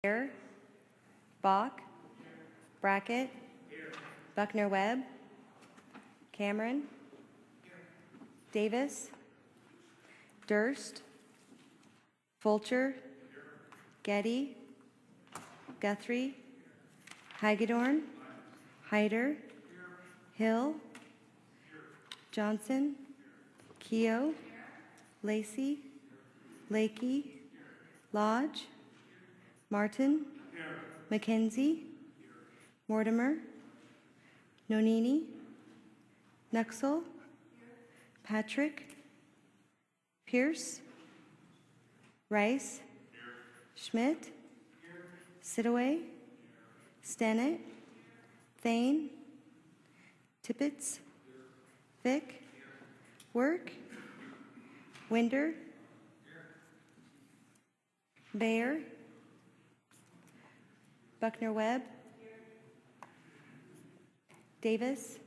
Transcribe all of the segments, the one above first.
Baer, Bach, Brackett, Buckner Webb, Cameron, Davis, Durst, Fulcher, Getty, Guthrie, Hagedorn, Hyder, Hill, Johnson, Keogh, Lacey, Lakey, Lodge, Martin, McKenzie, Mortimer, Nonini, Nuxel, Patrick, Pierce, Rice, Schmidt, Sidaway, Stennett, Thane, Tippett, Vick, Work, Winder, Bayer, Buckner Webb, Davis,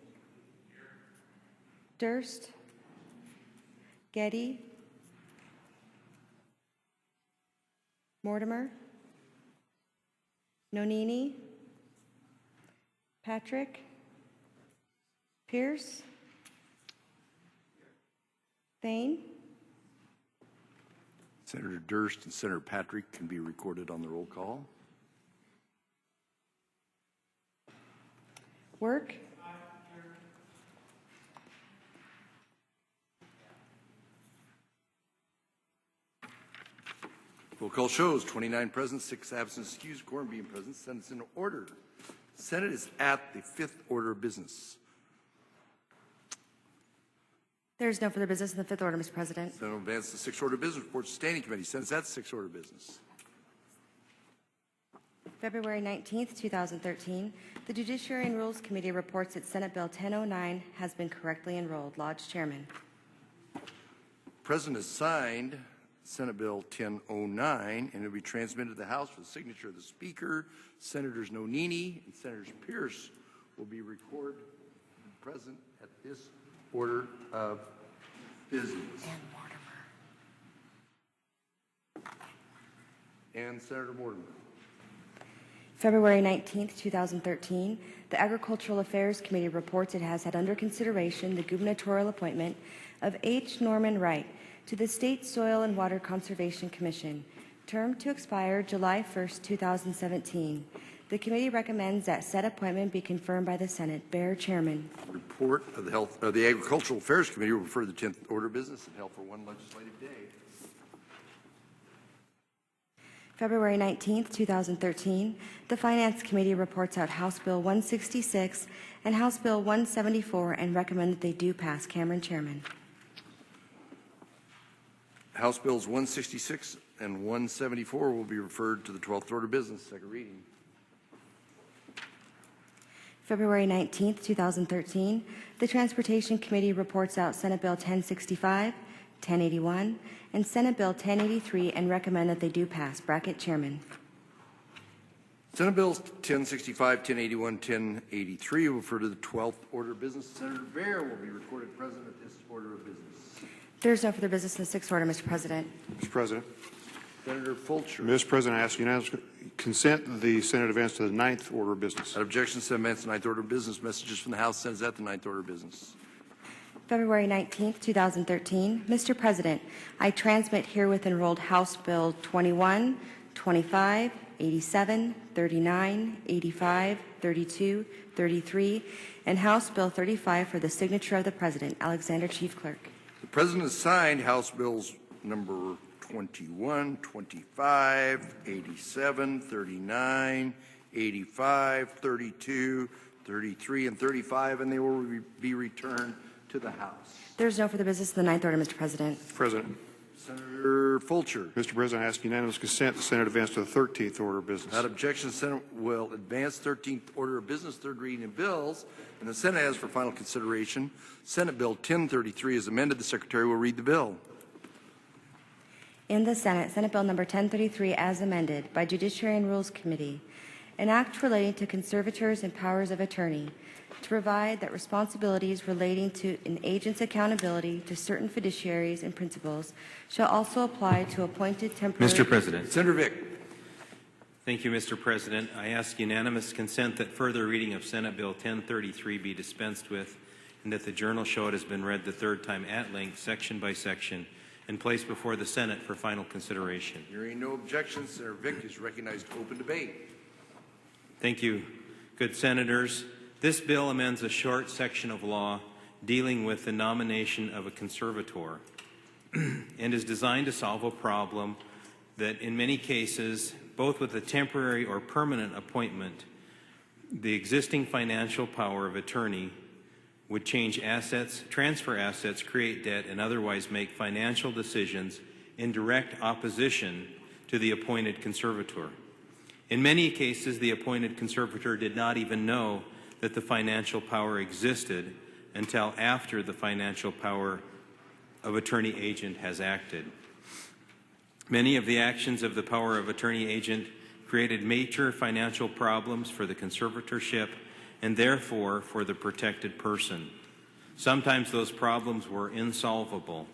Durst, Getty, Mortimer, Nonini, Patrick, Pierce, Thane. Senator Durst and Senator Patrick can be recorded on the roll call. Work. Roll call shows 29 present, 6 absent, excused, quorum being present. Senate's in order. Senate is at the 5th order of business. There is no further business in the 5th order, Mr. President. Senate will advance the 6th order of business. Reports to Standing Committee. Senate's at the 6th order of business. February 19th, 2013, the Judiciary and Rules Committee reports that Senate Bill 1009 has been correctly enrolled. Lodge Chairman. President has signed Senate Bill 1009, and it will be transmitted to the House for the signature of the Speaker. Senators Nonini and Senators Pierce will be recorded and present at this order of business. And Mortimer. And Senator Mortimer. February 19th, 2013, the Agricultural Affairs Committee reports it has had under consideration the gubernatorial appointment of H. Norman Wright to the State Soil and Water Conservation Commission, term to expire July 1st, 2017. The committee recommends that said appointment be confirmed by the Senate. Bear, Chairman. Report of the Agricultural Affairs Committee will refer to the 10th order of business and held for one legislative day. February 19th, 2013, the Finance Committee reports out House Bill 166 and House Bill 174 and recommend that they do pass. Cameron, Chairman. House Bills 166 and 174 will be referred to the 12th order of business, second reading. February 19th, 2013, the Transportation Committee reports out Senate Bill 1065, 1081, and Senate Bill 1083 and recommend that they do pass. Brackett, Chairman. Senate Bills 1065, 1081, 1083 will refer to the 12th order of business. Senator Baer will be recorded present at this order of business. There is no further business in the 6th order, Mr. President. Mr. President. Senator Fulcher. Mr. President, I ask unanimous consent that the Senate advance to the 9th order of business. Without objection, Senate advance to the 9th order of business. Messages from the House. Senate is at the 9th order of business. February 19th, 2013. Mr. President, I transmit herewith enrolled House Bill 21, 25, 87, 39, 85, 32, 33, and House Bill 35 for the signature of the President. Alexander, Chief Clerk. The President has signed House Bills number 21, 25, 87, 39, 85, 32, 33, and 35, and they will be returned to the House. There is no further business in the 9th order, Mr. President. President. Senator Fulcher. Mr. President, I ask unanimous consent the Senate advance to the 13th order of business. Without objection, the Senate will advance 13th order of business, third reading of bills, and the Senate has for final consideration Senate Bill 1033 as amended. The Secretary will read the bill. In the Senate, Senate Bill number 1033 as amended by Judiciary and Rules Committee, an act relating to conservators and powers of attorney, to provide that responsibilities relating to an agent's accountability to certain fiduciaries and principals shall also apply to appointed temporary... Mr. President. Senator Vick. Thank you, Mr. President. I ask unanimous consent that further reading of Senate Bill 1033 be dispensed with and that the journal show it has been read the third time at length, section by section, and placed before the Senate for final consideration. Hearing no objections, Senator Vick is recognized to open debate. Thank you, good senators. This bill amends a short section of law dealing with the nomination of a conservator and is designed to solve a problem that in many cases, both with a temporary or permanent appointment, the existing financial power of attorney would change assets, transfer assets, create debt, and otherwise make financial decisions in direct opposition to the appointed conservator. In many cases, the appointed conservator did not even know that the financial power existed until after the financial power of attorney agent has acted. Many of the actions of the power of attorney agent created major financial problems for the conservatorship and therefore for the protected person. Sometimes those problems were insolvable.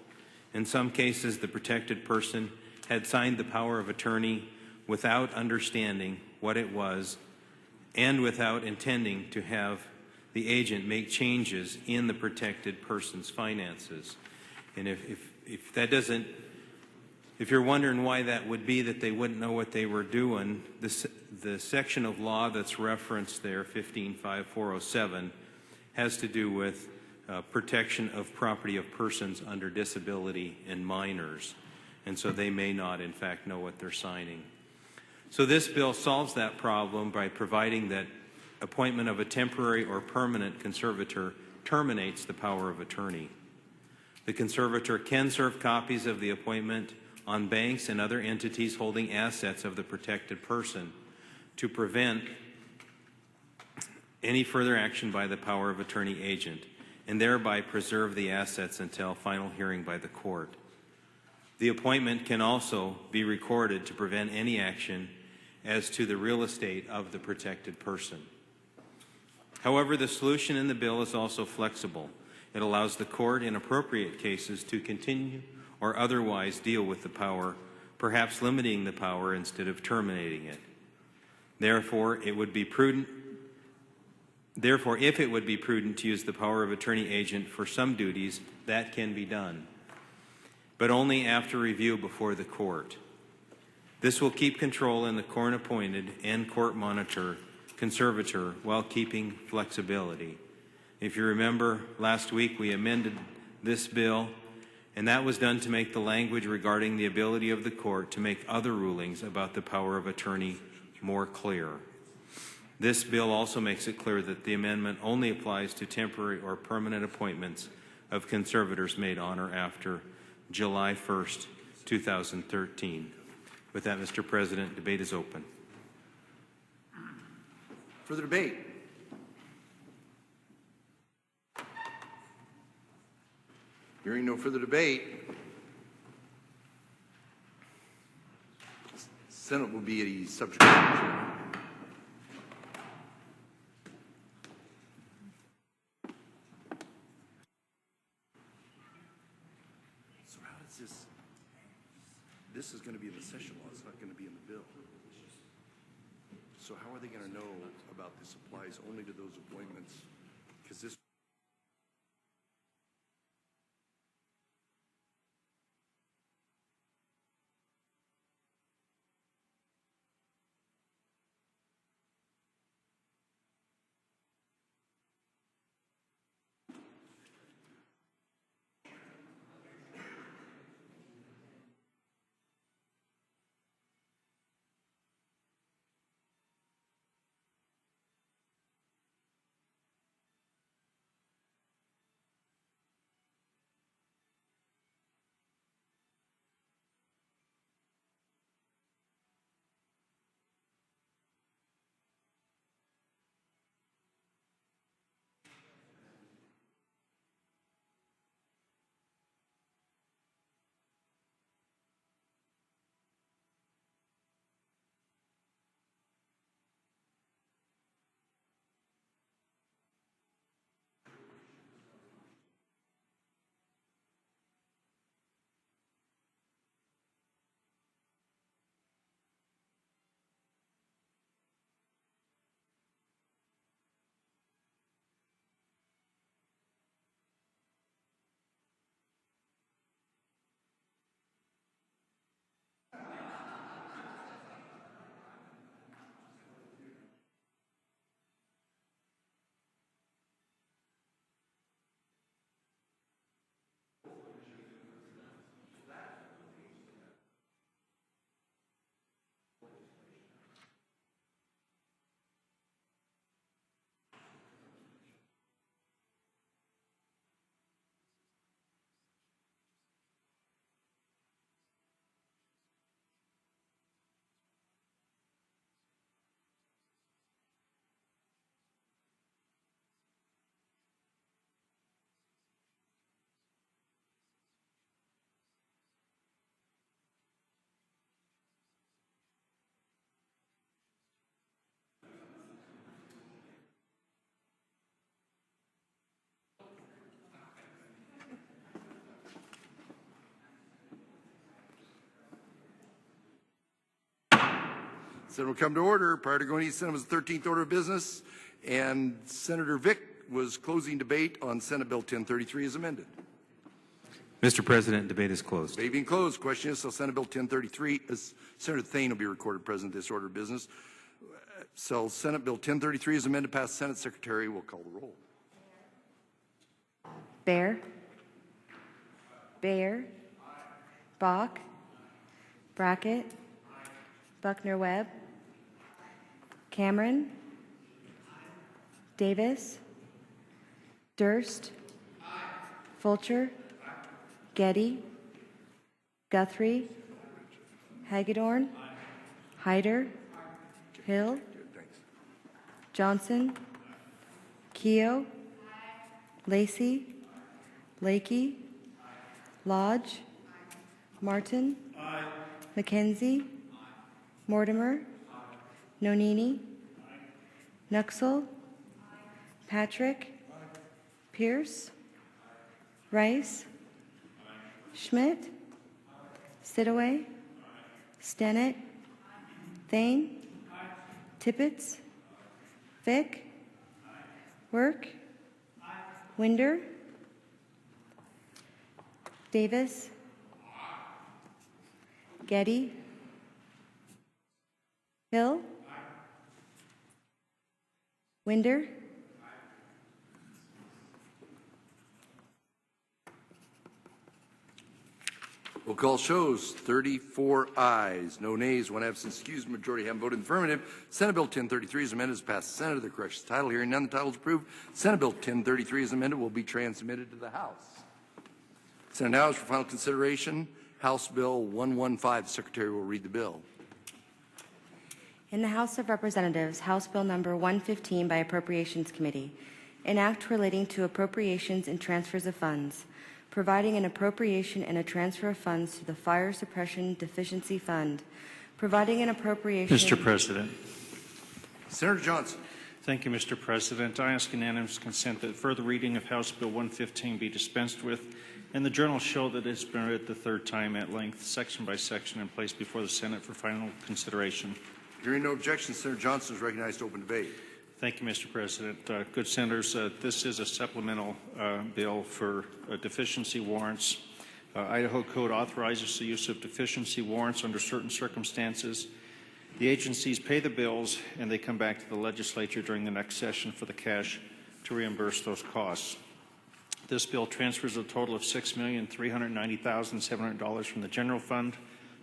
In some cases, the protected person had signed the power of attorney without understanding what it was and without intending to have the agent make changes in the protected person's finances. And if that doesn't, if you're wondering why that would be, that they wouldn't know what they were doing, the section of law that's referenced there, 155407, has to do with protection of property of persons under disability and minors. And so they may not, in fact, know what they're signing. So this bill solves that problem by providing that appointment of a temporary or permanent conservator terminates the power of attorney. The conservator can serve copies of the appointment on banks and other entities holding assets of the protected person to prevent any further action by the power of attorney agent and thereby preserve the assets until final hearing by the court. The appointment can also be recorded to prevent any action as to the real estate of the protected person. However, the solution in the bill is also flexible. It allows the court in appropriate cases to continue or otherwise deal with the power, perhaps limiting the power instead of terminating it. Therefore, if it would be prudent to use the power of attorney agent for some duties, that can be done, but only after review before the court. This will keep control in the court-appointed and court-monitor conservator while keeping flexibility. If you remember, last week we amended this bill, and that was done to make the language regarding the ability of the court to make other rulings about the power of attorney more clear. This bill also makes it clear that the amendment only applies to temporary or permanent appointments of conservators made on or after July 1st, 2013. With that, Mr. President, debate is open. Further debate? Hearing no further debate, Senate will be the subject. So how does this is going to be in the session law, it's not going to be in the bill. So how are they going to know about this applies only to those appointments? Because this Senate will come to order. Prior to going to Senate was the 13th order of business, and Senator Vick was closing debate on Senate Bill 1033 as amended. Mr. President, debate is closed. Debate being closed. Question is, shall Senate Bill 1033, Senator Thane will be recorded present this order of business. So Senate Bill 1033 is amended, pass Senate Secretary will call the roll. Bear. Bayer. Bach. Brackett. Buckner Webb. Cameron. Davis. Durst. Fulcher. Getty. Guthrie. Hagedorn. Hyder. Hill. Johnson. Keogh. Lacey. Lakey. Lodge. Martin. McKenzie. Mortimer. Nonini. Nuxel. Patrick. Pierce. Rice. Schmidt. Sidaway. Stennett. Thane. Tippett. Vick. Work. Winder. Davis. Getty. Hill. Winder. Roll call shows 34 ayes, no nays, one absent, excused. Majority haven't voted in the affirmative. Senate Bill 1033 is amended, is passed the Senate. The corrections title, hearing none, the title is approved. Senate Bill 1033 is amended, will be transmitted to the House. Senate now is for final consideration. House Bill 115. The Secretary will read the bill. In the House of Representatives, House Bill Number 115 by Appropriations Committee, an act relating to appropriations and transfers of funds, providing an appropriation and a transfer of funds to the Fire Suppression Deficiency Fund, providing an appropriation... Mr. President. Senator Johnson. Thank you, Mr. President. I ask unanimous consent that further reading of House Bill 115 be dispensed with, and the journal show that it's been read the third time at length, section by section, and placed before the Senate for final consideration. Hearing no objection, Senator Johnson is recognized to open debate. Thank you, Mr. President. Good senators, this is a supplemental bill for deficiency warrants. Idaho Code authorizes the use of deficiency warrants under certain circumstances. The agencies pay the bills, and they come back to the legislature during the next session for the cash to reimburse those costs. This bill transfers a total of $6,390,700 from the general fund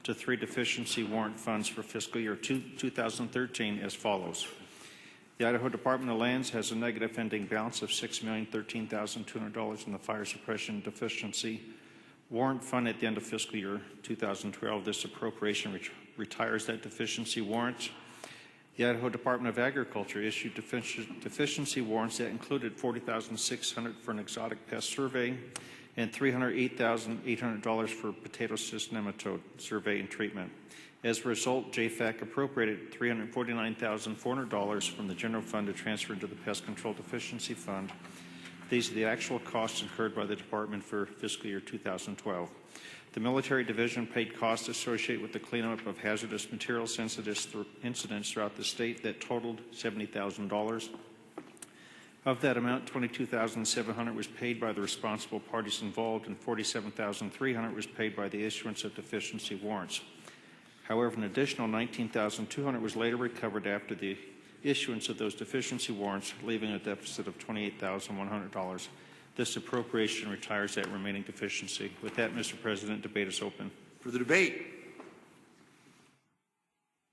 to 3 deficiency warrant funds for fiscal year 2013 as follows. The Idaho Department of Lands has a negative ending balance of $6,013,200 in the fire suppression deficiency warrant fund at the end of fiscal year 2012. This appropriation retires that deficiency warrant. The Idaho Department of Agriculture issued deficiency warrants that included $40,600 for an exotic pest survey and $308,800 for potato cyst nematode survey and treatment. As a result, JFAC appropriated $349,400 from the general fund to transfer into the Pest Control Deficiency Fund. These are the actual costs incurred by the department for fiscal year 2012. The military division paid costs associated with the cleanup of hazardous materials incidents throughout the state that totaled $70,000. Of that amount, $22,700 was paid by the responsible parties involved, and $47,300 was paid by the issuance of deficiency warrants. However, an additional $19,200 was later recovered after the issuance of those deficiency warrants, leaving a deficit of $28,100. This appropriation retires that remaining deficiency. With that, Mr. President, debate is open. For the debate.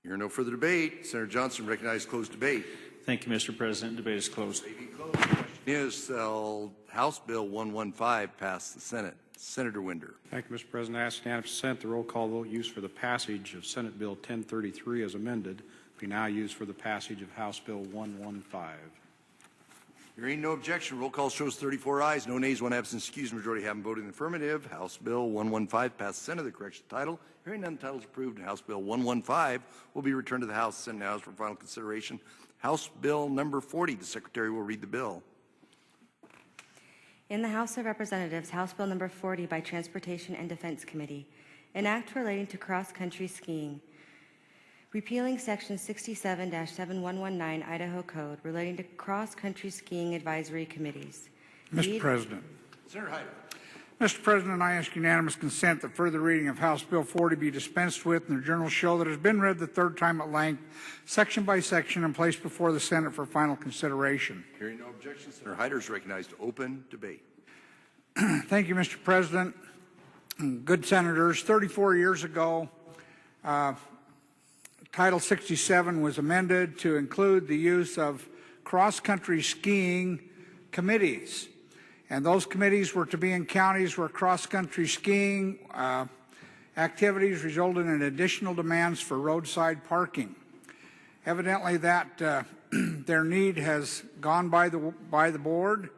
Hearing no further debate, Senator Johnson recognized closed debate. Thank you, Mr. President. Debate is closed. Question is, House Bill 115 pass the Senate. Senator Winder. Thank you, Mr. President. I ask unanimous consent the roll call vote used for the passage of Senate Bill 1033 as amended be now used for the passage of House Bill 115. Hearing no objection, roll call shows 34 ayes, no nays, one absent, excused. Majority haven't voted in the affirmative. House Bill 115 passed the Senate. The correction title. Hearing none, the title is approved, and House Bill 115 will be returned to the House. Senate now is for final consideration. House Bill number 40. The Secretary will read the bill. In the House of Representatives, House Bill Number 40 by Transportation and Defense Committee, an act relating to cross-country skiing, repealing Section 67-7119 Idaho Code relating to cross-country skiing advisory committees. Mr. Lead- President. Senator Hyder. Mr. President, I ask unanimous consent that further reading of House Bill 40 be dispensed with and the journal show that has been read the third time at length, section by section, and placed before the Senate for final consideration. Hearing no objection, Senator Hyder is recognized to open debate. Thank you, Mr. President. Good senators, 34 years ago, Title 67 was amended to include the use of cross-country skiing committees. And those committees were to be in counties where cross-country skiing activities resulted in additional demands for roadside parking. Evidently, that their need has gone by the board,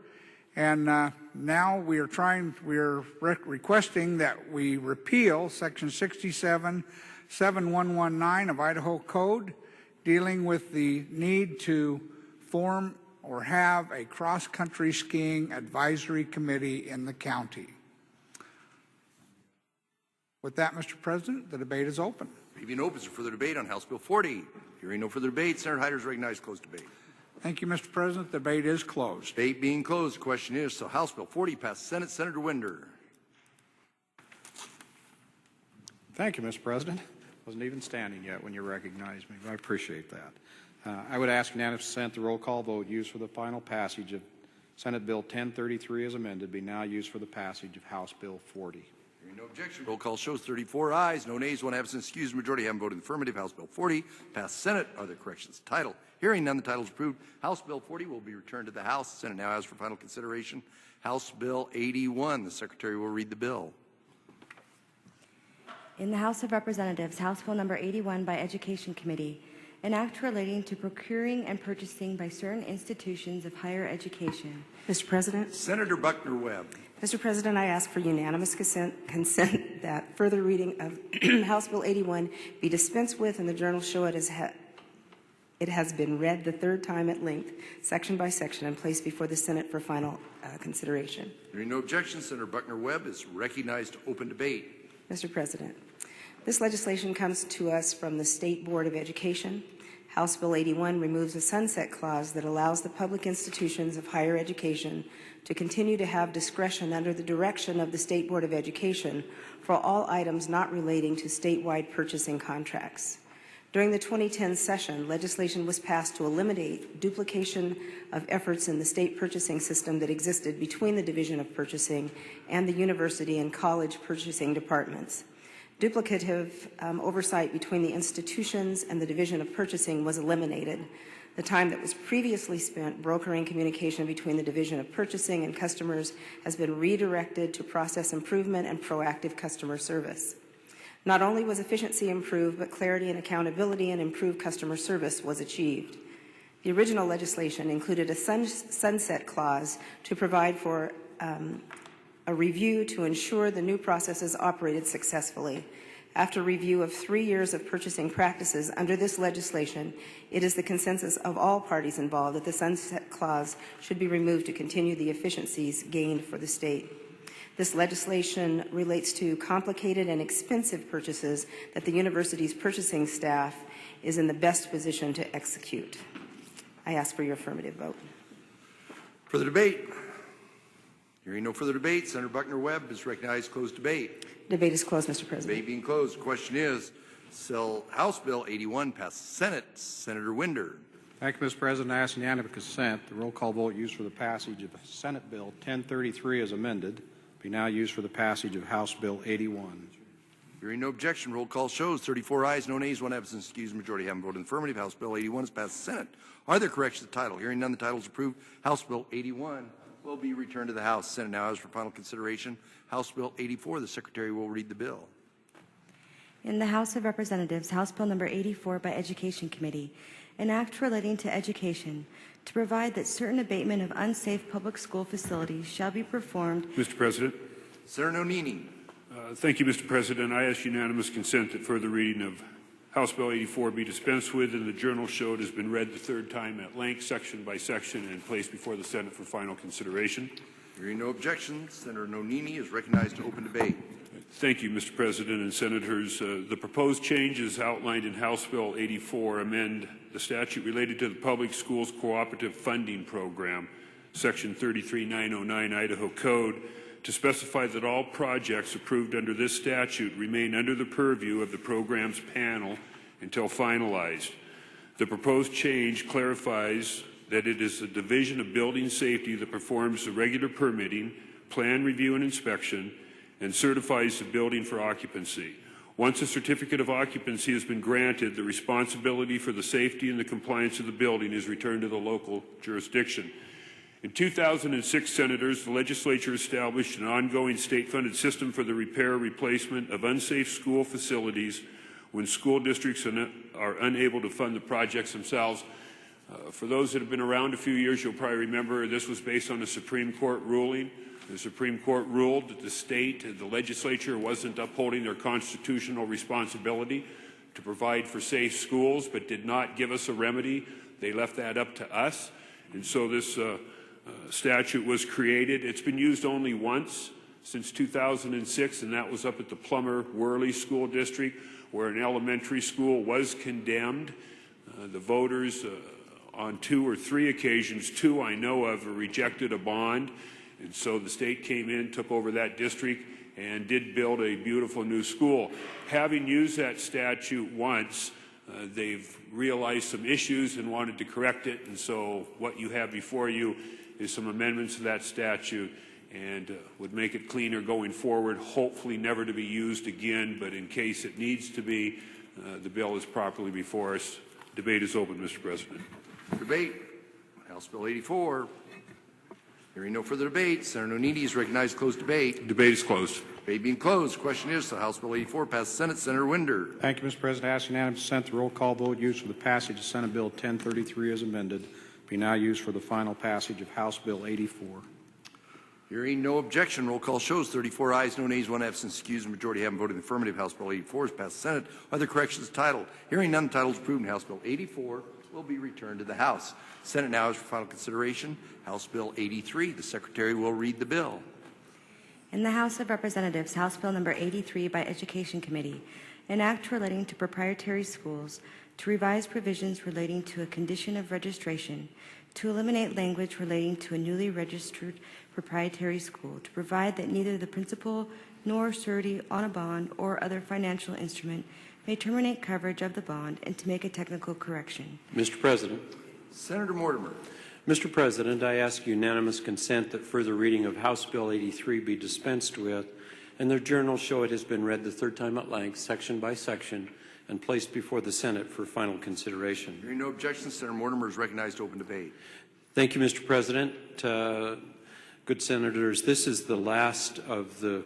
and now we are requesting that we repeal Section 67-7119 of Idaho Code, dealing with the need to form or have a cross-country skiing advisory committee in the county. With that, Mr. President, the debate is open. Evening opens for further debate on House Bill 40. Hearing no further debate, Senator Hyder is recognized to close debate. Thank you, Mr. President. The debate is closed. Debate being closed, the question is, so House Bill 40 passed Senate. Senator Winder. Thank you, Mr. President. Wasn't even standing yet when you recognized me, but I appreciate that. I would ask unanimous consent the roll call vote used for the final passage of Senate Bill 1033 as amended be now used for the passage of House Bill 40. Hearing no objection, roll call shows 34 ayes, no nays, one absent. Excused, majority haven't voted in the affirmative. House Bill 40 passed Senate. Are there corrections? Title. Hearing none, the title is approved. House Bill 40 will be returned to the House. The Senate now has for final consideration House Bill 81. The Secretary will read the bill. In the House of Representatives, House Bill Number 81 by Education Committee, an act relating to procuring and purchasing by certain institutions of higher education. Mr. President. Senator Buckner Webb. Mr. President, I ask for unanimous consent that further reading of House Bill 81 be dispensed with and the journal show it has been read the third time at length, section by section, and placed before the Senate for final consideration. Hearing no objection, Senator Buckner Webb is recognized to open debate. Mr. President, this legislation comes to us from the State Board of Education. House Bill 81 removes a sunset clause that allows the public institutions of higher education to continue to have discretion under the direction of the State Board of Education for all items not relating to statewide purchasing contracts. During the 2010 session, legislation was passed to eliminate duplication of efforts in the state purchasing system that existed between the Division of Purchasing and the university and college purchasing departments. Duplicative oversight between the institutions and the Division of Purchasing was eliminated. The time that was previously spent brokering communication between the Division of Purchasing and customers has been redirected to process improvement and proactive customer service. Not only was efficiency improved, but clarity and accountability and improved customer service was achieved. The original legislation included a sunset clause to provide for a review to ensure the new processes operated successfully. After review of 3 years of purchasing practices under this legislation, it is the consensus of all parties involved that the sunset clause should be removed to continue the efficiencies gained for the state. This legislation relates to complicated and expensive purchases that the university's purchasing staff is in the best position to execute. I ask for your affirmative vote. For the debate. Hearing no further debate, Senator Buckner Webb is recognized to close debate. Debate is closed, Mr. President. Debate being closed. The question is, shall House Bill 81 pass Senate? Senator Winder. Thank you, Mr. President. I ask unanimous consent the roll call vote used for the passage of Senate Bill 1033 as amended be now used for the passage of House Bill 81. Hearing no objection, roll call shows 34 ayes, no nays, one absent. Excused, majority haven't voted in the affirmative. House Bill 81 is passed the Senate. Are there corrections to the title? Hearing none, the title is approved. House Bill 81 will be returned to the House. Senate now has for final consideration House Bill 84. The Secretary will read the bill. In the House of Representatives, House Bill Number 84 by Education Committee, an act relating to education to provide that certain abatement of unsafe public school facilities shall be performed. Mr. President. Senator Nonini. Thank you, Mr. President. I ask unanimous consent that further reading of House Bill 84 be dispensed with and the journal show it has been read the third time at length, section by section, and placed before the Senate for final consideration. Hearing no objection, Senator Nonini is recognized to open debate. Thank you, Mr. President and Senators. The proposed changes outlined in House Bill 84 amend the statute related to the Public Schools Cooperative Funding Program, Section 33909 Idaho Code, to specify that all projects approved under this statute remain under the purview of the program's panel until finalized. The proposed change clarifies that it is the Division of Building Safety that performs the regular permitting, plan review and inspection, and certifies the building for occupancy. Once a certificate of occupancy has been granted, the responsibility for the safety and the compliance of the building is returned to the local jurisdiction. In 2006, Senators, the legislature established an ongoing state-funded system for the repair or replacement of unsafe school facilities when school districts are unable to fund the projects themselves. For those that have been around a few years, you'll probably remember this was based on a Supreme Court ruling. The Supreme Court ruled that the state, the legislature, wasn't upholding their constitutional responsibility to provide for safe schools, but did not give us a remedy. They left that up to us. And so this statute was created. It's been used only once since 2006, and that was up at the Plummer-Worley School District, where an elementary school was condemned. The voters on 2 or 3 occasions, 2 I know of, rejected a bond. And so the state came in, took over that district, and did build a beautiful new school. Having used that statute once, they've realized some issues and wanted to correct it. And so what you have before you is some amendments to that statute and would make it cleaner going forward, hopefully never to be used again, but in case it needs to be, the bill is properly before us. Debate is open, Mr. President. Debate. House Bill 84. Hearing no further debate, Senator Onidi is recognized to close debate. Debate is closed. Debate being closed. Question is, House Bill 84 passes Senate. Senator Winder. Thank you, Mr. President. I ask unanimous consent the roll call vote used for the passage of Senate Bill 1033 as amended be now used for the final passage of House Bill 84. Hearing no objection, roll call shows 34 ayes, no nays, 1 absent, excused, and majority having voted in the affirmative. House Bill 84 is passed the Senate. Are there corrections to the title? Hearing none, the title is approved, and House Bill 84 will be returned to the House. Senate now is for final consideration. House Bill 83. The Secretary will read the bill. In the House of Representatives, House Bill Number 83 by Education Committee, an act relating to proprietary schools, to revise provisions relating to a condition of registration, to eliminate language relating to a newly registered proprietary school, to provide that neither the principal nor surety on a bond or other financial instrument may terminate coverage of the bond, and to make a technical correction. Mr. President. Senator Mortimer. Mr. President, I ask unanimous consent that further reading of House Bill 83 be dispensed with, and the journals show it has been read the third time at length, section by section, and placed before the Senate for final consideration. Hearing no objections, Senator Mortimer is recognized to open debate. Thank you, Mr. President. Good Senators, this is the last of the,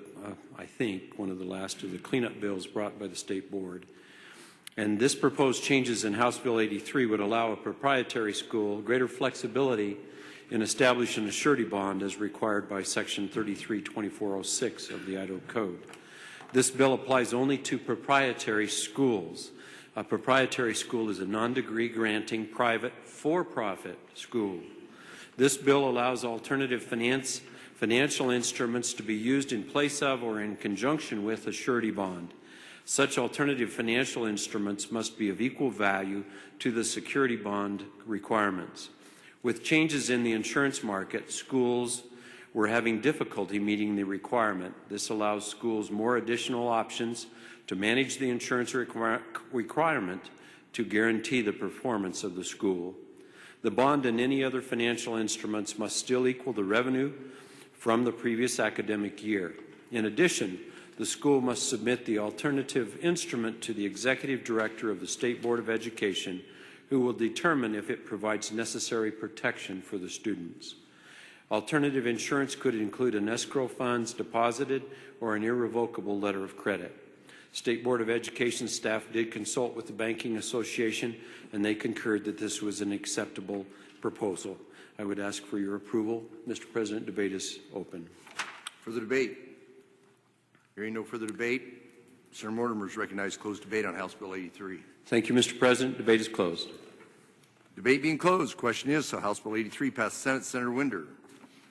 I think, one of the last of the cleanup bills brought by the State Board. And this proposed changes in House Bill 83 would allow a proprietary school greater flexibility in establishing a surety bond as required by Section 332406 of the Idaho Code. This bill applies only to proprietary schools. A proprietary school is a non-degree granting private for-profit school. This bill allows alternative financial instruments to be used in place of or in conjunction with a surety bond. Such alternative financial instruments must be of equal value to the security bond requirements. With changes in the insurance market, schools were having difficulty meeting the requirement. This allows schools more additional options to manage the insurance requirement to guarantee the performance of the school. The bond and any other financial instruments must still equal the revenue from the previous academic year. In addition, the school must submit the alternative instrument to the Executive Director of the State Board of Education, who will determine if it provides necessary protection for the students. Alternative insurance could include an escrow funds deposited or an irrevocable letter of credit. State Board of Education staff did consult with the Banking Association, and they concurred that this was an acceptable proposal. I would ask for your approval. Mr. President, debate is open. Further debate? Hearing no further debate, Senator Mortimer is recognized to close debate on House Bill 83. Thank you, Mr. President. Debate is closed. Debate being closed. Question is, House Bill 83 passed the Senate. Senator Winder.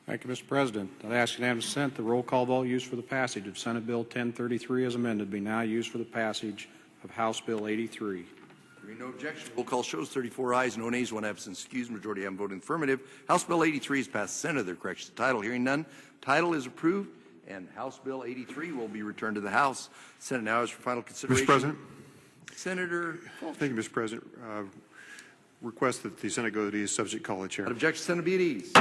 Thank you, Mr. President. I'd ask unanimous consent the roll call vote used for the passage of Senate Bill 1033 as amended be now used for the passage of House Bill 83. Hearing no objection, roll call shows 34 ayes, no nays, one absent excused. Majority have voted affirmative. House Bill 83 is passed the Senate. There are corrections to the title. Hearing none, title is approved, and House Bill 83 will be returned to the House. Senate now is for final consideration. Mr. President. Senator Fulcher. Thank you, Mr. President. Request that the Senate go to the subject call the chair. Without objection, Senate be at ease.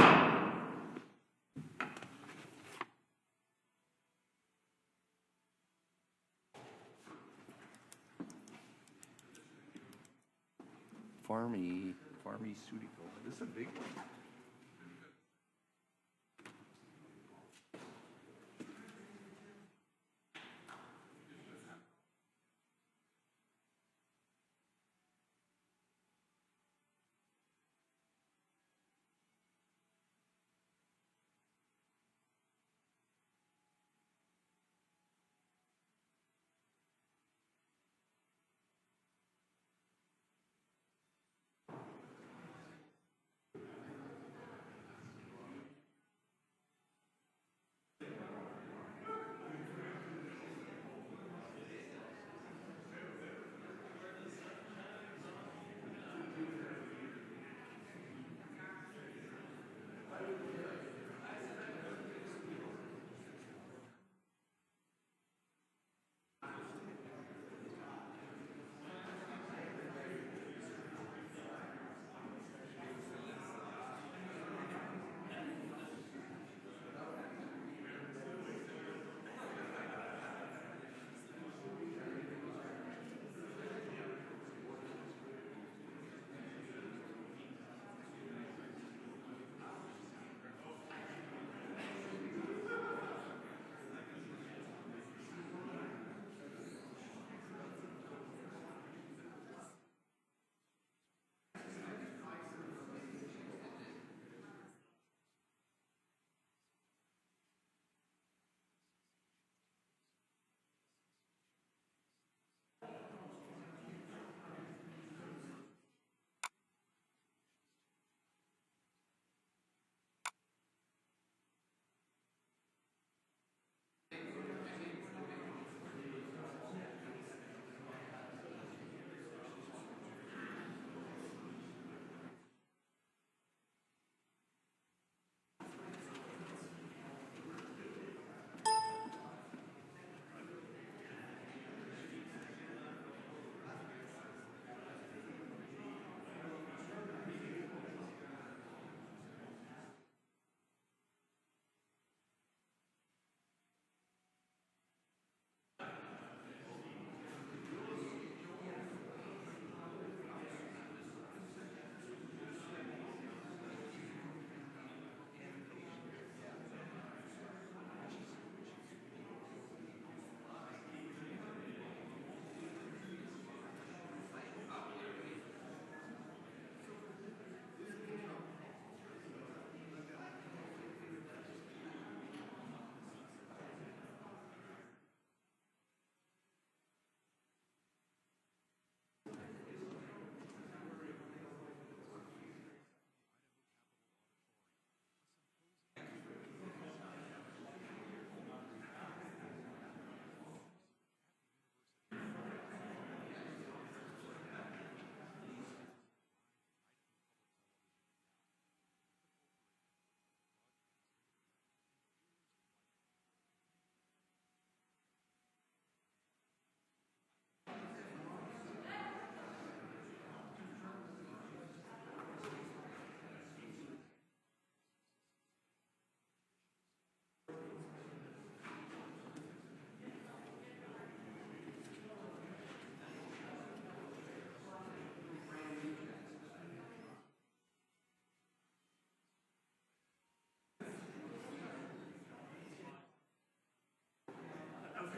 Pharmaceutical. This is a big one.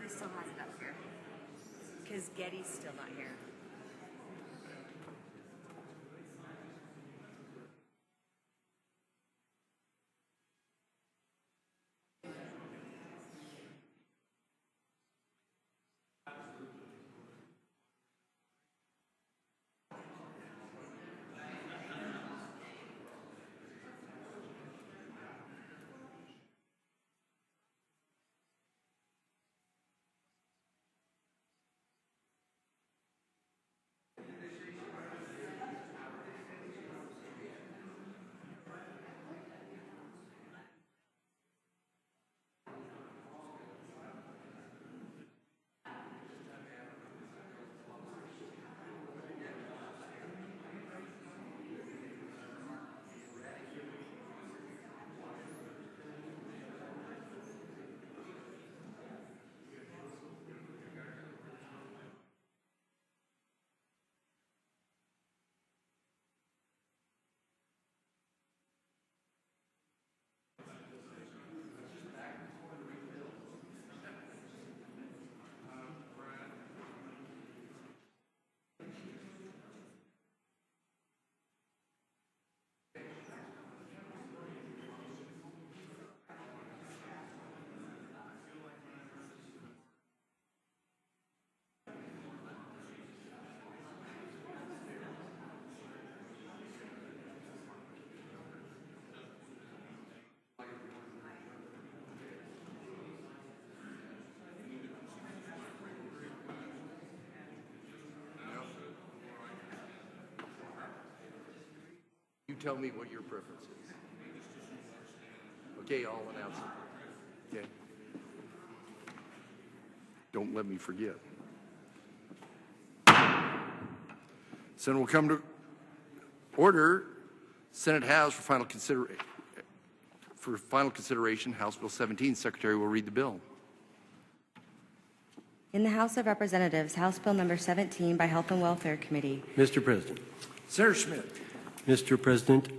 Still has it up here because Getty's still not here. tell me what your preference is. Okay, I'll announce it. Okay. Don't let me forget. Senate will come to order. Senate has for final consideration House Bill 17. Secretary will read the bill. In the House of Representatives, House Bill number 17 by Health and Welfare Committee. Mr. President. Senator Schmidt. Mr. President,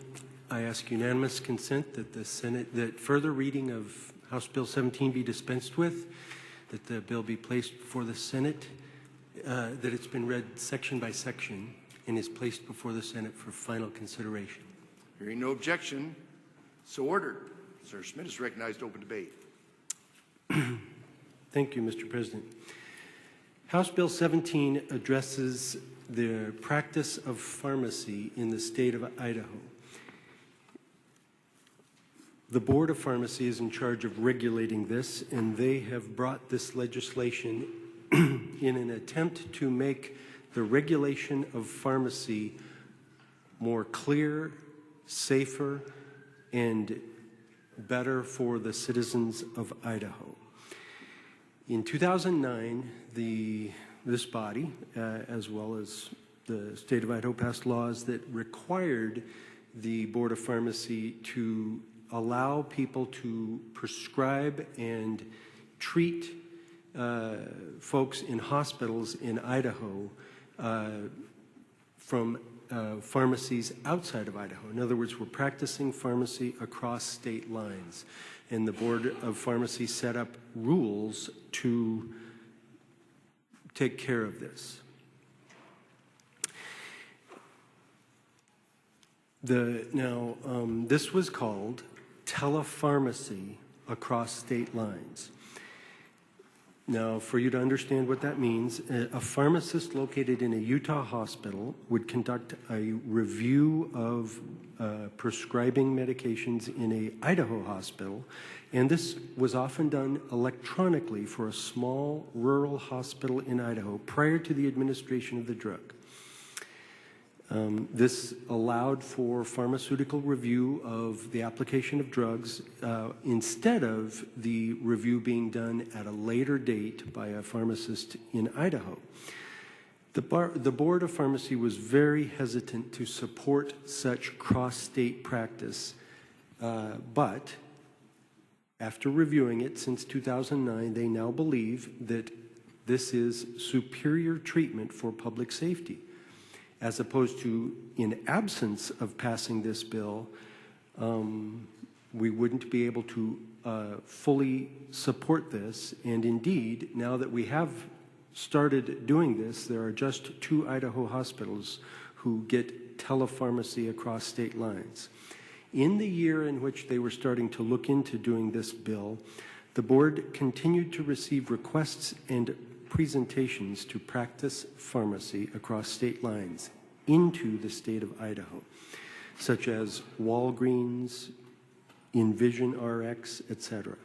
I ask unanimous consent that that further reading of House Bill 17 be dispensed with, that the bill be placed before the Senate, that it's been read section by section and is placed before the Senate for final consideration. Hearing no objection, so ordered. Senator Schmidt is recognized to open debate. Thank you, Mr. President. House Bill 17 addresses the practice of pharmacy in the state of Idaho. The Board of Pharmacy is in charge of regulating this, and they have brought this legislation in an attempt to make the regulation of pharmacy more clear, safer, and better for the citizens of Idaho. In 2009, this body, as well as the state of Idaho, passed laws that required the Board of Pharmacy to allow people to prescribe and treat folks in hospitals in Idaho from pharmacies outside of Idaho. In other words, we're practicing pharmacy across state lines. And the Board of Pharmacy set up rules to take care of this. This was called telepharmacy across state lines. Now, for you to understand what that means, a pharmacist located in a Utah hospital would conduct a review of prescribing medications in an Idaho hospital, and this was often done electronically for a small rural hospital in Idaho prior to the administration of the drug. This allowed for pharmaceutical review of the application of drugs instead of the review being done at a later date by a pharmacist in Idaho. The Board of Pharmacy was very hesitant to support such cross-state practice, but after reviewing it since 2009, they now believe that this is superior treatment for public safety. As opposed to, in absence of passing this bill, we wouldn't be able to fully support this. And indeed, now that we have started doing this, there are just 2 Idaho hospitals who get telepharmacy across state lines. In the year in which they were starting to look into doing this bill, the board continued to receive requests and presentations to practice pharmacy across state lines into the state of Idaho, such as Walgreens, Envision RX, etc.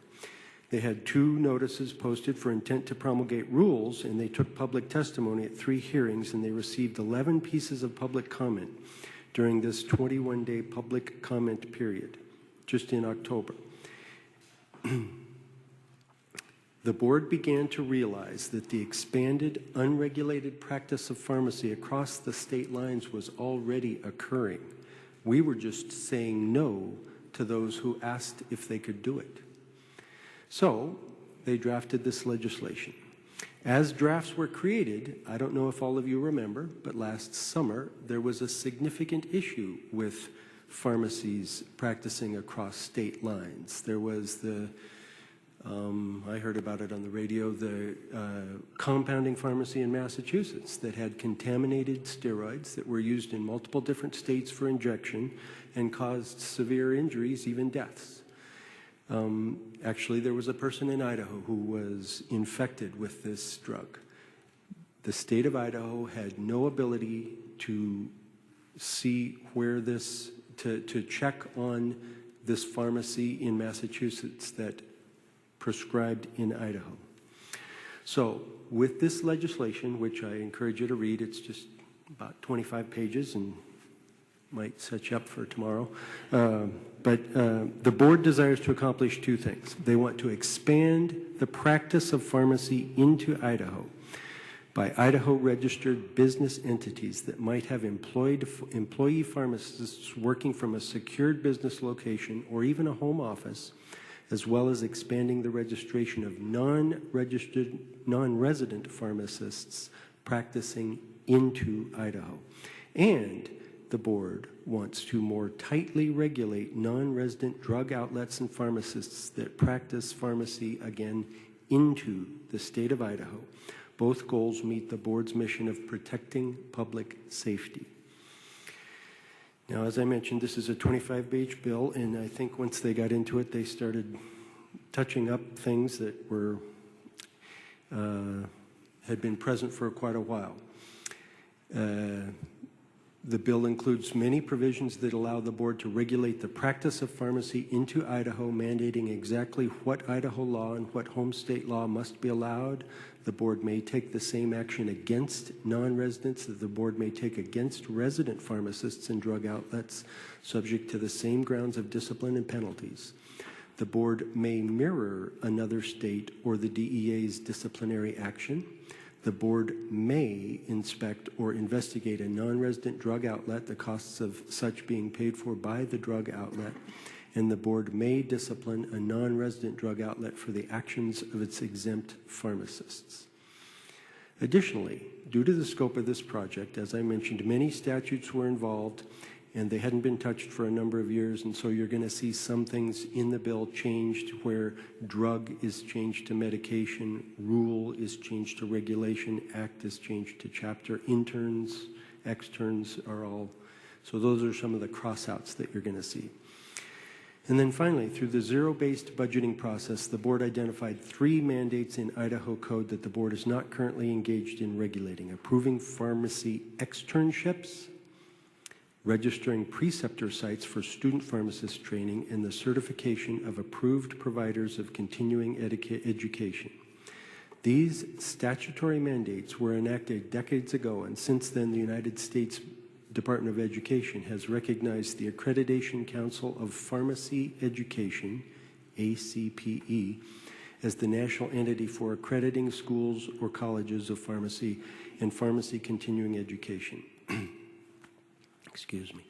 They had 2 notices posted for intent to promulgate rules, and they took public testimony at 3 hearings, and they received 11 pieces of public comment during this 21-day public comment period, just in October. The board began to realize that the expanded, unregulated practice of pharmacy across the state lines was already occurring. We were just saying no to those who asked if they could do it. So they drafted this legislation. As drafts were created, I don't know if all of you remember, but last summer there was a significant issue with pharmacies practicing across state lines. There was I heard about it on the radio, the compounding pharmacy in Massachusetts that had contaminated steroids that were used in multiple different states for injection and caused severe injuries, even deaths. Actually, there was a person in Idaho who was infected with this drug. The state of Idaho had no ability to see where to check on this pharmacy in Massachusetts that prescribed in Idaho. So with this legislation, which I encourage you to read, it's just about 25 pages, and might set you up for tomorrow. But the board desires to accomplish two things. They want to expand the practice of pharmacy into Idaho by Idaho-registered business entities that might have employee pharmacists working from a secured business location or even a home office, as well as expanding the registration of non-resident pharmacists practicing into Idaho. And the board wants to more tightly regulate non-resident drug outlets and pharmacists that practice pharmacy again into the state of Idaho. Both goals meet the board's mission of protecting public safety. Now, as I mentioned, this is a 25-page bill, and I think once they got into it, they started touching up things that were had been present for quite a while. The bill includes many provisions that allow the board to regulate the practice of pharmacy into Idaho, mandating exactly what Idaho law and what home state law must be allowed. The board may take the same action against non-residents that the board may take against resident pharmacists and drug outlets, subject to the same grounds of discipline and penalties. The board may mirror another state or the DEA's disciplinary action. The board may inspect or investigate a non-resident drug outlet, the costs of such being paid for by the drug outlet, and the board may discipline a non-resident drug outlet for the actions of its exempt pharmacists. Additionally, due to the scope of this project, as I mentioned, many statutes were involved and they hadn't been touched for a number of years, and so you're going to see some things in the bill changed where drug is changed to medication, rule is changed to regulation, act is changed to chapter, interns, externs are all, so those are some of the crossouts that you're going to see. And then finally, through the zero-based budgeting process, the board identified 3 mandates in Idaho code that the board is not currently engaged in regulating: approving pharmacy externships, registering preceptor sites for student pharmacist training, and the certification of approved providers of continuing education. These statutory mandates were enacted decades ago, and since then the United States Department of Education has recognized the Accreditation Council of Pharmacy Education, ACPE, as the national entity for accrediting schools or colleges of pharmacy and pharmacy continuing education. Excuse me.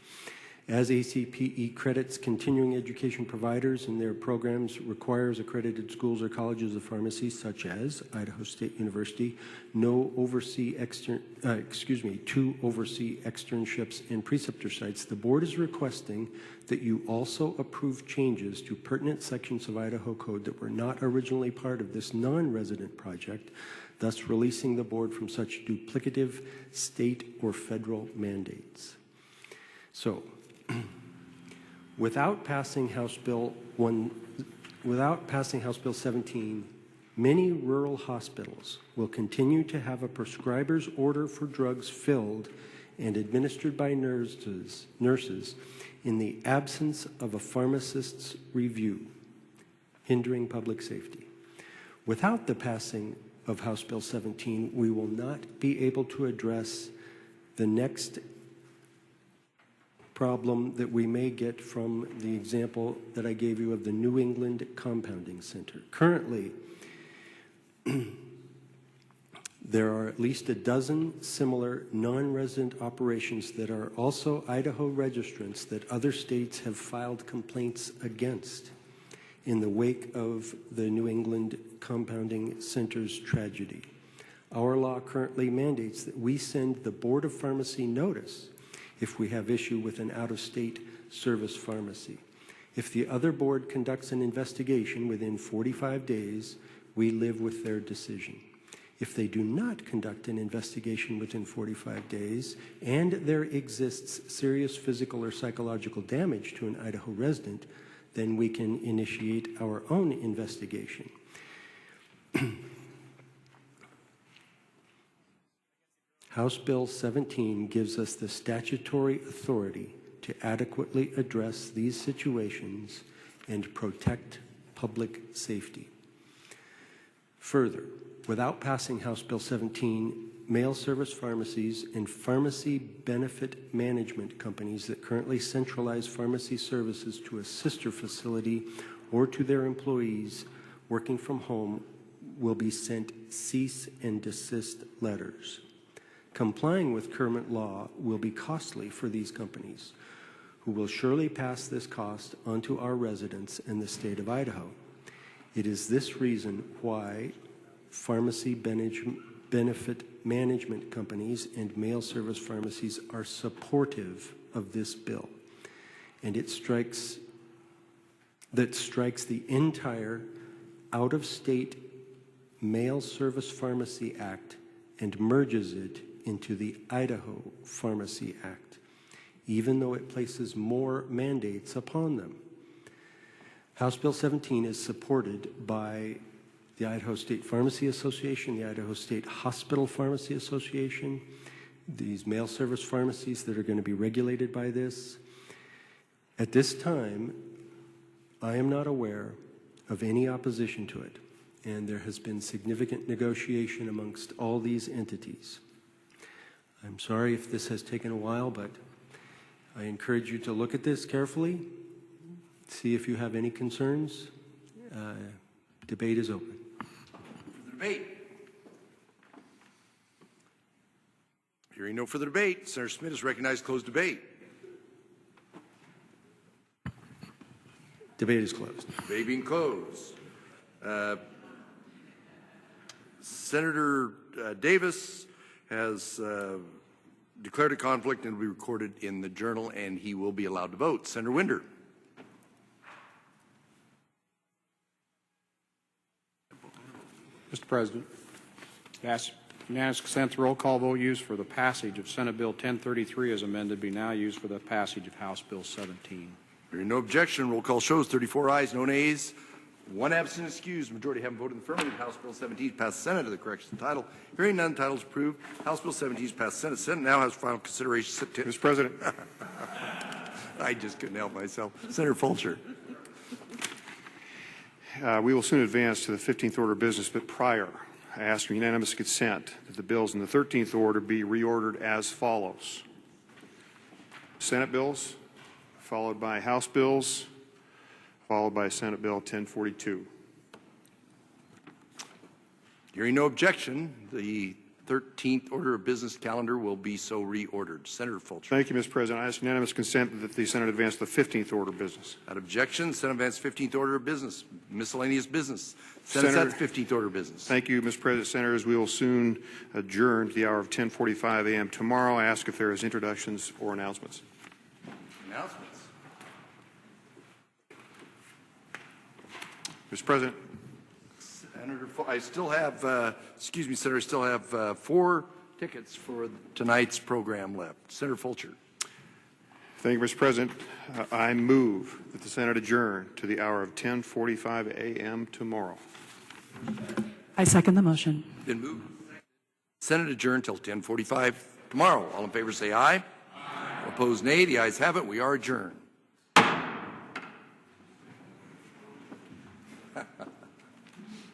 As ACPE credits continuing education providers in their programs, requires accredited schools or colleges of pharmacy, such as Idaho State University, to oversee externships and preceptor sites, the board is requesting that you also approve changes to pertinent sections of Idaho code that were not originally part of this non-resident project, thus releasing the board from such duplicative state or federal mandates. So, without passing House Bill 17, many rural hospitals will continue to have a prescriber's order for drugs filled and administered by nurses in the absence of a pharmacist's review, hindering public safety. Without the passing of House Bill 17, we will not be able to address the next problem that we may get from the example that I gave you of the New England Compounding Center. Currently, there are at least a dozen similar non-resident operations that are also Idaho registrants that other states have filed complaints against in the wake of the New England Compounding Center's tragedy. Our law currently mandates that we send the Board of Pharmacy notice if we have issue with an out-of-state service pharmacy. If the other board conducts an investigation within 45 days, we live with their decision. If they do not conduct an investigation within 45 days, and there exists serious physical or psychological damage to an Idaho resident, then we can initiate our own investigation. House Bill 17 gives us the statutory authority to adequately address these situations and protect public safety. Further, without passing House Bill 17, mail service pharmacies and pharmacy benefit management companies that currently centralize pharmacy services to a sister facility or to their employees working from home will be sent cease and desist letters. Complying with current law will be costly for these companies, who will surely pass this cost onto our residents in the state of Idaho. It is this reason why pharmacy benefit management companies and mail service pharmacies are supportive of this bill. And it strikes the entire out-of-state Mail Service Pharmacy Act and merges it into the Idaho Pharmacy Act, even though it places more mandates upon them. House Bill 17 is supported by the Idaho State Pharmacy Association, the Idaho State Hospital Pharmacy Association, these mail service pharmacies that are going to be regulated by this. At this time, I am not aware of any opposition to it, and there has been significant negotiation amongst all these entities. I'm sorry if this has taken a while, but I encourage you to look at this carefully, see if you have any concerns. Debate is open. Debate. Hearing no further debate, Senator Smith is recognized to close debate. Debate is closed. Debate being closed. Senator Davis has declared a conflict and will be recorded in the Journal, and he will be allowed to vote. Senator Winder. Mr. President, ask unanimous consent the roll call vote used for the passage of Senate Bill 1033 as amended be now used for the passage of House Bill 17. Hearing no objection, roll call shows 34 ayes, no nays, one absent excused. Majority haven't voted in the affirmative. House Bill 17 passed Senate to the correction title. Hearing none, title is approved. House Bill 17 passed Senate. Senate now has final consideration. Mr. President. I just couldn't help myself. Senator Fulcher. We will soon advance to the 15th order of business, but prior, I ask for unanimous consent that the bills in the 13th order be reordered as follows. Senate bills, followed by House bills, followed by Senate Bill 1042. Hearing no objection, the 13th order of business calendar will be so reordered. Senator Fulcher. Thank you, Mr. President. I ask unanimous consent that the Senate advance to the 15th order of business. Without objection, Senate advance 15th order of business. Miscellaneous business. Senate's at the 15th order of business. Thank you, Mr. President. Senators, we will soon adjourn to the hour of 10:45 a.m. tomorrow. I ask if there is introductions or announcements. Announcements. Mr. President. Senator, I still have, Senator, I still have 4 tickets for tonight's program left. Senator Fulcher. Thank you, Mr. President. I move that the Senate adjourn to the hour of 10:45 a.m. tomorrow. I second the motion. Been moved. Senate adjourned till 10:45 tomorrow. All in favor say aye. Aye. Opposed nay. The ayes have it. We are adjourned.